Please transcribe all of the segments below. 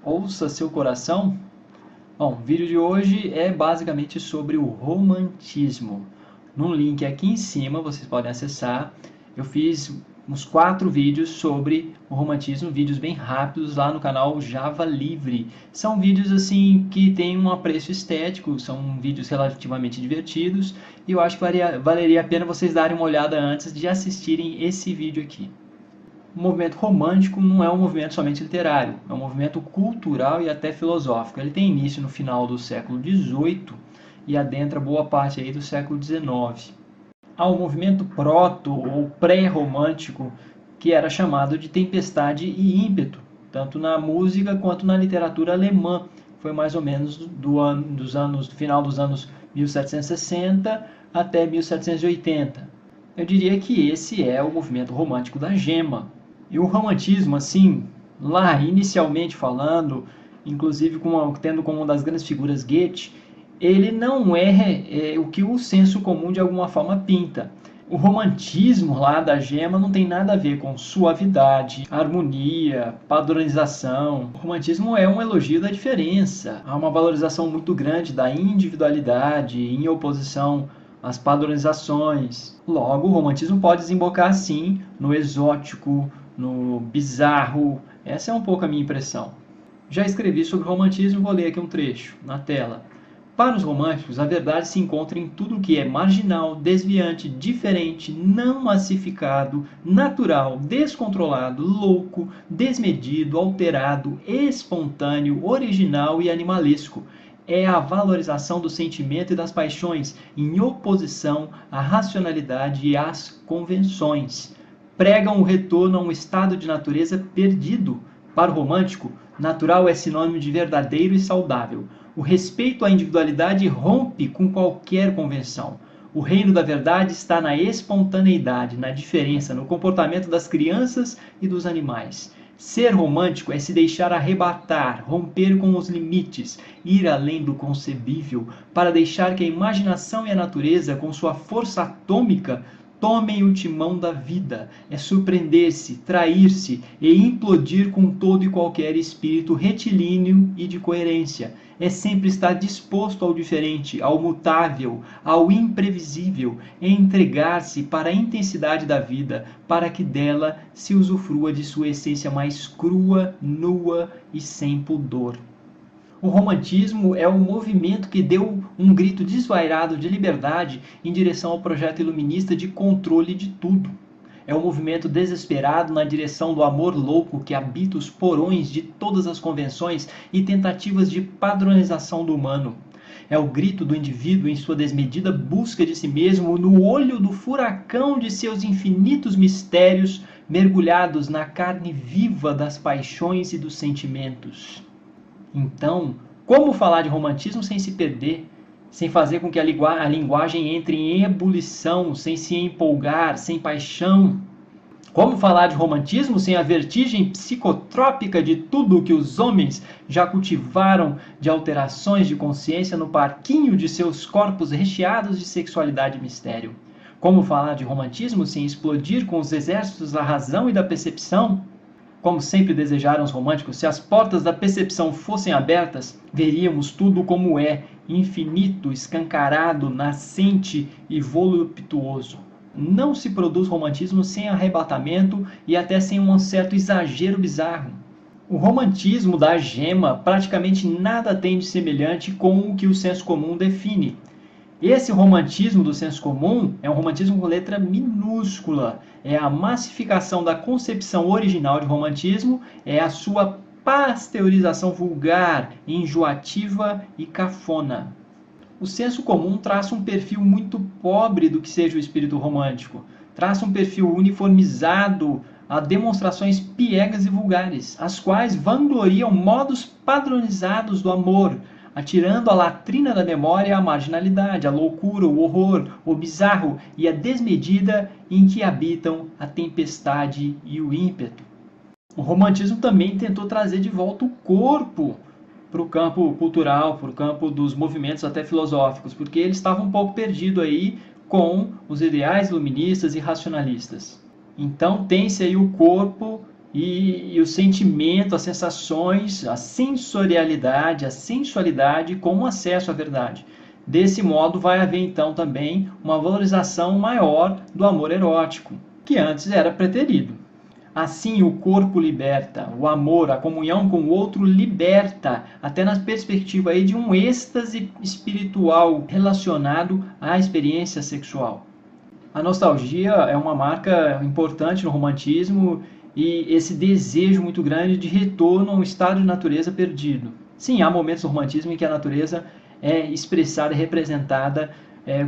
ouça seu coração. Bom, o vídeo de hoje é basicamente sobre o romantismo. No link aqui em cima vocês podem acessar. Eu fiz uns 4 vídeos sobre o romantismo, vídeos bem rápidos lá no canal Java Livre. São vídeos assim que têm um apreço estético, são vídeos relativamente divertidos e eu acho que valeria a pena vocês darem uma olhada antes de assistirem esse vídeo aqui. O movimento romântico não é um movimento somente literário, é um movimento cultural e até filosófico. Ele tem início no final do século XVIII e adentra boa parte aí do século XIX. Há um movimento proto ou pré-romântico que era chamado de tempestade e ímpeto, tanto na música quanto na literatura alemã. Foi mais ou menos do final dos anos 1760 até 1780. Eu diria que esse é o movimento romântico da gema. E o romantismo, assim, lá inicialmente falando, inclusive tendo como uma das grandes figuras Goethe, ele não é o que o senso comum de alguma forma pinta. O romantismo lá da gema não tem nada a ver com suavidade, harmonia, padronização. O romantismo é um elogio da diferença. Há uma valorização muito grande da individualidade em oposição às padronizações. Logo, o romantismo pode desembocar, sim, no exótico, no bizarro. Essa é um pouco a minha impressão. Já escrevi sobre romantismo, vou ler aqui um trecho na tela. Para os românticos, a verdade se encontra em tudo o que é marginal, desviante, diferente, não massificado, natural, descontrolado, louco, desmedido, alterado, espontâneo, original e animalesco. É a valorização do sentimento e das paixões, em oposição à racionalidade e às convenções. Pregam o retorno a um estado de natureza perdido. Para o romântico, natural é sinônimo de verdadeiro e saudável. O respeito à individualidade rompe com qualquer convenção. O reino da verdade está na espontaneidade, na diferença, no comportamento das crianças e dos animais. Ser romântico é se deixar arrebatar, romper com os limites, ir além do concebível, para deixar que a imaginação e a natureza, com sua força atômica, tomem o timão da vida. É surpreender-se, trair-se e implodir com todo e qualquer espírito retilíneo e de coerência. É sempre estar disposto ao diferente, ao mutável, ao imprevisível, é entregar-se para a intensidade da vida, para que dela se usufrua de sua essência mais crua, nua e sem pudor. O romantismo é um movimento que deu um grito desvairado de liberdade em direção ao projeto iluminista de controle de tudo. É um movimento desesperado na direção do amor louco que habita os porões de todas as convenções e tentativas de padronização do humano. É o grito do indivíduo em sua desmedida busca de si mesmo no olho do furacão de seus infinitos mistérios, mergulhados na carne viva das paixões e dos sentimentos. Então, como falar de romantismo sem se perder, sem fazer com que a linguagem entre em ebulição, sem se empolgar, sem paixão? Como falar de romantismo sem a vertigem psicotrópica de tudo o que os homens já cultivaram de alterações de consciência no parquinho de seus corpos recheados de sexualidade e mistério? Como falar de romantismo sem explodir com os exércitos da razão e da percepção? Como sempre desejaram os românticos, se as portas da percepção fossem abertas, veríamos tudo como é, infinito, escancarado, nascente e voluptuoso. Não se produz romantismo sem arrebatamento e até sem um certo exagero bizarro. O romantismo da gema praticamente nada tem de semelhante com o que o senso comum define. Esse romantismo do senso comum é um romantismo com letra minúscula. É a massificação da concepção original de romantismo, é a sua pasteurização vulgar, enjoativa e cafona. O senso comum traça um perfil muito pobre do que seja o espírito romântico. Traça um perfil uniformizado a demonstrações piegas e vulgares, as quais vangloriam modos padronizados do amor, atirando à latrina da memória a marginalidade, a loucura, o horror, o bizarro e a desmedida em que habitam a tempestade e o ímpeto. O romantismo também tentou trazer de volta o corpo para o campo cultural, para o campo dos movimentos até filosóficos, porque ele estava um pouco perdido aí com os ideais iluministas e racionalistas. Então tem-se aí o corpo e o sentimento, as sensações, a sensorialidade, a sensualidade como acesso à verdade. Desse modo, vai haver então também uma valorização maior do amor erótico, que antes era preterido. Assim, o corpo liberta, o amor, a comunhão com o outro liberta, até na perspectiva aí de um êxtase espiritual relacionado à experiência sexual. A nostalgia é uma marca importante no romantismo e esse desejo muito grande de retorno a um estado de natureza perdido. Sim, há momentos no romantismo em que a natureza é expressada e representada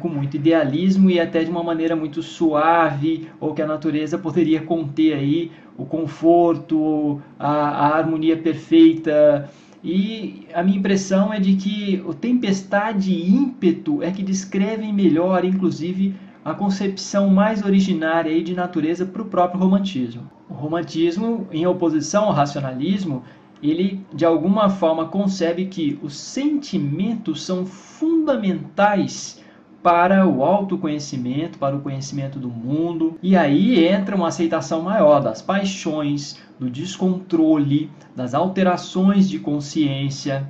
com muito idealismo e até de uma maneira muito suave, ou que a natureza poderia conter aí o conforto, a harmonia perfeita. E a minha impressão é de que o tempestade e ímpeto é que descrevem melhor, inclusive, a concepção mais originária aí de natureza para o próprio romantismo. O romantismo, em oposição ao racionalismo, ele de alguma forma concebe que os sentimentos são fundamentais para o autoconhecimento, para o conhecimento do mundo. E aí entra uma aceitação maior das paixões, do descontrole, das alterações de consciência,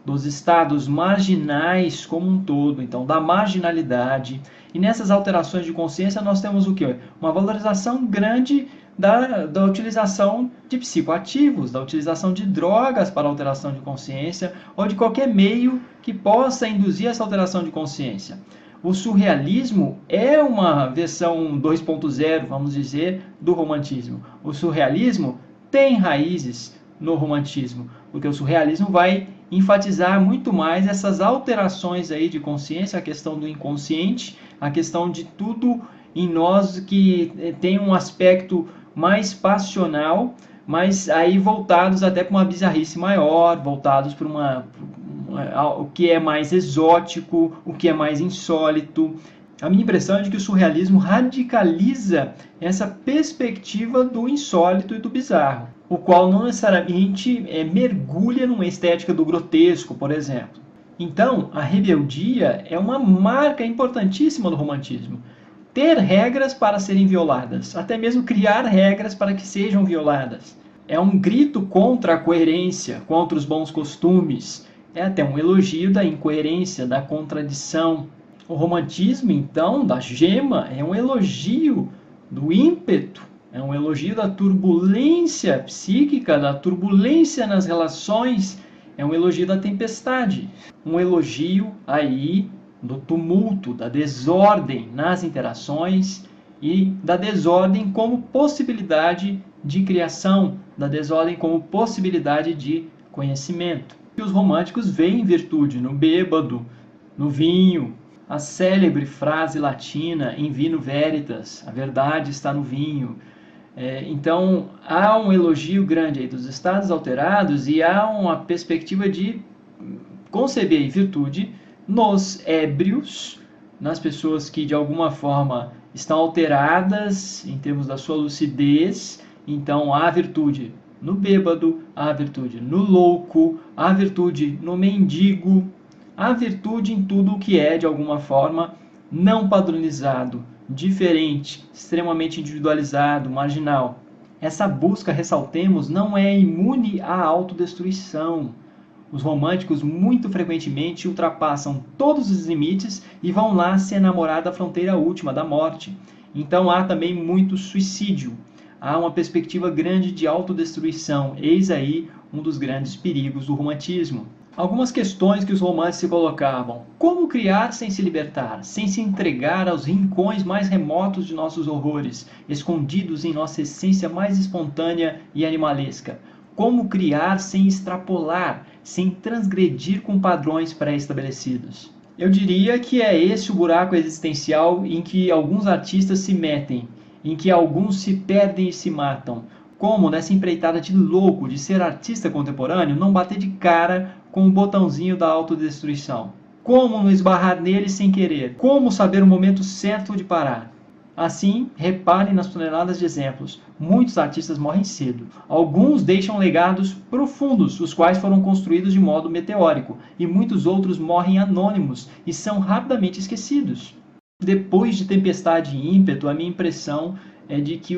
dos estados marginais como um todo, então da marginalidade. E nessas alterações de consciência nós temos o quê? Uma valorização grande da utilização de psicoativos, da utilização de drogas para alteração de consciência ou de qualquer meio que possa induzir essa alteração de consciência. O surrealismo é uma versão 2.0, vamos dizer, do romantismo. O surrealismo tem raízes no romantismo, porque o surrealismo vai enfatizar muito mais essas alterações aí de consciência, a questão do inconsciente, a questão de tudo em nós que tem um aspecto mais passional, mas aí voltados até para uma bizarrice maior, voltados para o que é mais exótico, o que é mais insólito. A minha impressão é de que o surrealismo radicaliza essa perspectiva do insólito e do bizarro, o qual não necessariamente mergulha numa estética do grotesco, por exemplo. Então, a rebeldia é uma marca importantíssima do romantismo. Ter regras para serem violadas, até mesmo criar regras para que sejam violadas. É um grito contra a coerência, contra os bons costumes. É até um elogio da incoerência, da contradição. O romantismo, então, da gema, é um elogio do ímpeto, é um elogio da turbulência psíquica, da turbulência nas relações, é um elogio da tempestade, um elogio aí do tumulto, da desordem nas interações e da desordem como possibilidade de criação, da desordem como possibilidade de conhecimento. E os românticos veem virtude no bêbado, no vinho, a célebre frase latina in vino veritas, a verdade está no vinho. Então há um elogio grande aí dos estados alterados e há uma perspectiva de conceber virtude nos ébrios, nas pessoas que de alguma forma estão alteradas em termos da sua lucidez. Então há virtude no bêbado, há virtude no louco, há virtude no mendigo, há virtude em tudo o que é de alguma forma não padronizado, diferente, extremamente individualizado, marginal. Essa busca, ressaltemos, não é imune à autodestruição. Os românticos muito frequentemente ultrapassam todos os limites e vão lá se enamorar da fronteira última, da morte. Então há também muito suicídio. Há uma perspectiva grande de autodestruição. Eis aí um dos grandes perigos do romantismo. Algumas questões que os românticos se colocavam. Como criar sem se libertar, sem se entregar aos rincões mais remotos de nossos horrores, escondidos em nossa essência mais espontânea e animalesca? Como criar sem extrapolar, sem transgredir com padrões pré-estabelecidos? Eu diria que é esse o buraco existencial em que alguns artistas se metem, em que alguns se perdem e se matam. Como nessa empreitada de louco de ser artista contemporâneo, não bater de cara com o botãozinho da autodestruição? Como não esbarrar nele sem querer? Como saber o momento certo de parar? Assim, reparem nas toneladas de exemplos. Muitos artistas morrem cedo. Alguns deixam legados profundos, os quais foram construídos de modo meteórico, e muitos outros morrem anônimos e são rapidamente esquecidos. Depois de Tempestade e Ímpeto, a minha impressão é de que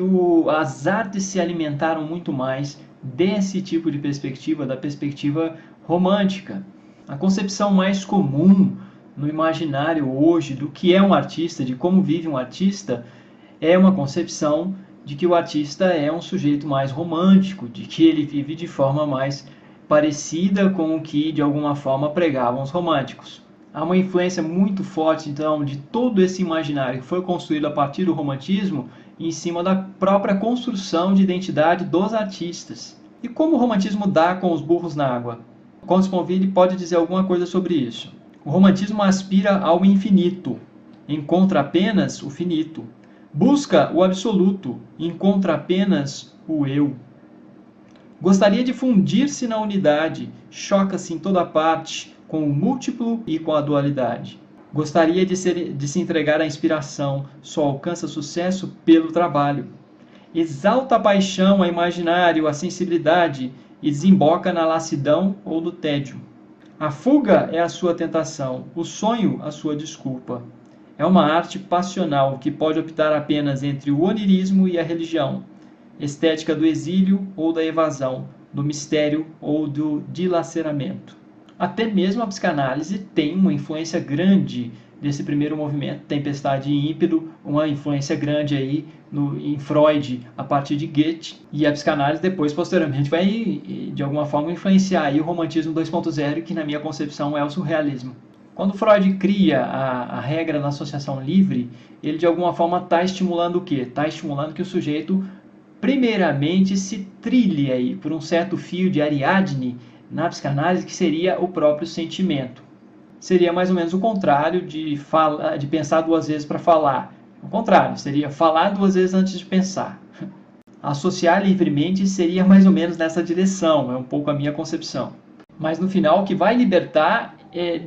as artes se alimentaram muito mais desse tipo de perspectiva, da perspectiva romântica. A concepção mais comum no imaginário hoje do que é um artista, de como vive um artista, é uma concepção de que o artista é um sujeito mais romântico, de que ele vive de forma mais parecida com o que de alguma forma pregavam os românticos. Há uma influência muito forte, então, de todo esse imaginário que foi construído a partir do romantismo em cima da própria construção de identidade dos artistas. E como o romantismo dá com os burros na água? Consponville pode dizer alguma coisa sobre isso. O romantismo aspira ao infinito, encontra apenas o finito. Busca o absoluto, encontra apenas o eu. Gostaria de fundir-se na unidade, choca-se em toda parte com o múltiplo e com a dualidade. Gostaria de se entregar à inspiração, só alcança sucesso pelo trabalho. Exalta a paixão, a imaginário, a sensibilidade e desemboca na lassidão ou no tédio. A fuga é a sua tentação, o sonho a sua desculpa. É uma arte passional que pode optar apenas entre o onirismo e a religião, estética do exílio ou da evasão, do mistério ou do dilaceramento. Até mesmo a psicanálise tem uma influência grande desse primeiro movimento, Tempestade e Ímpeto, uma influência grande aí em Freud, a partir de Goethe, e a psicanálise depois, posteriormente, vai de alguma forma influenciar aí o romantismo 2.0, que na minha concepção é o surrealismo. Quando Freud cria a regra da associação livre, ele de alguma forma está estimulando o quê? Está estimulando que o sujeito primeiramente se trilhe aí por um certo fio de Ariadne na psicanálise, que seria o próprio sentimento. Seria mais ou menos o contrário de pensar duas vezes para falar. O contrário, seria falar duas vezes antes de pensar. Associar livremente seria mais ou menos nessa direção, é um pouco a minha concepção. Mas no final, o que vai libertar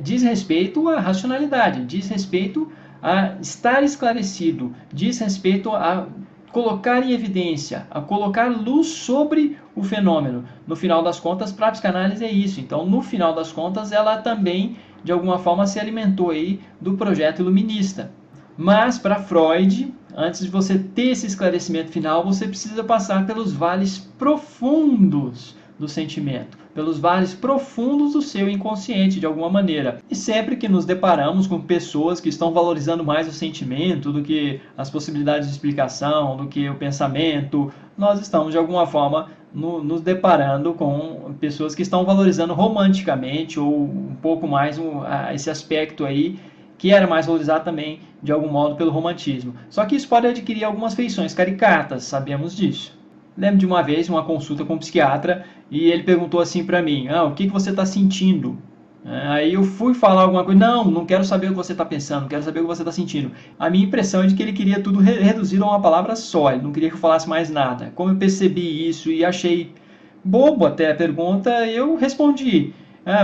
diz respeito à racionalidade, diz respeito a estar esclarecido, diz respeito a colocar em evidência, a colocar luz sobre o fenômeno. No final das contas, para a psicanálise é isso. Então, no final das contas, ela também, de alguma forma, se alimentou aí do projeto iluminista. Mas, para Freud, antes de você ter esse esclarecimento final, você precisa passar pelos vales profundos do sentimento, pelos vales profundos do seu inconsciente, de alguma maneira. E sempre que nos deparamos com pessoas que estão valorizando mais o sentimento do que as possibilidades de explicação, do que o pensamento, nós estamos, de alguma forma, nos deparando com pessoas que estão valorizando romanticamente ou um pouco mais esse aspecto aí, que era mais valorizado também, de algum modo, pelo romantismo. Só que isso pode adquirir algumas feições caricatas, sabemos disso. Lembro de uma vez, uma consulta com um psiquiatra, e ele perguntou assim para mim, o que você está sentindo? Aí eu fui falar alguma coisa, não quero saber o que você está pensando, quero saber o que você está sentindo. A minha impressão é de que ele queria tudo reduzido a uma palavra só, ele não queria que eu falasse mais nada. Como eu percebi isso e achei bobo até a pergunta, eu respondi,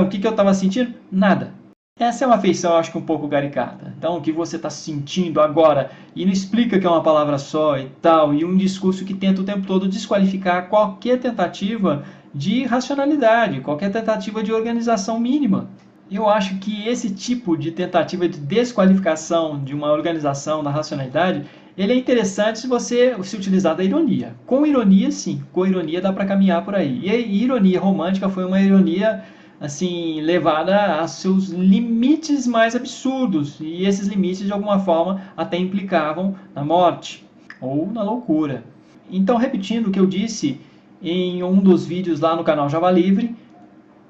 o que eu estava sentindo? Nada. Essa é uma feição, eu acho que um pouco caricata. Então, o que você está sentindo agora, e não explica que é uma palavra só e tal, e um discurso que tenta o tempo todo desqualificar qualquer tentativa de racionalidade, qualquer tentativa de organização mínima. Eu acho que esse tipo de tentativa de desqualificação de uma organização da racionalidade, ele é interessante se utilizar da ironia. Com ironia, sim, com ironia dá para caminhar por aí. E a ironia romântica foi uma ironia assim, levada a seus limites mais absurdos, e esses limites de alguma forma até implicavam na morte ou na loucura. Então, repetindo o que eu disse em um dos vídeos lá no canal Java Livre,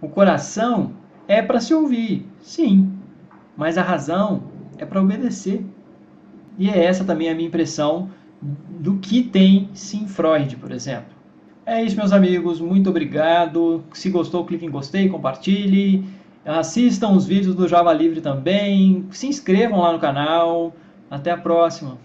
o coração é para se ouvir, sim, mas a razão é para obedecer. E é essa também a minha impressão do que tem sim Freud, por exemplo. É isso, meus amigos, muito obrigado. Se gostou, clique em gostei, compartilhe. Assistam os vídeos do Java Livre também. Se inscrevam lá no canal. Até a próxima.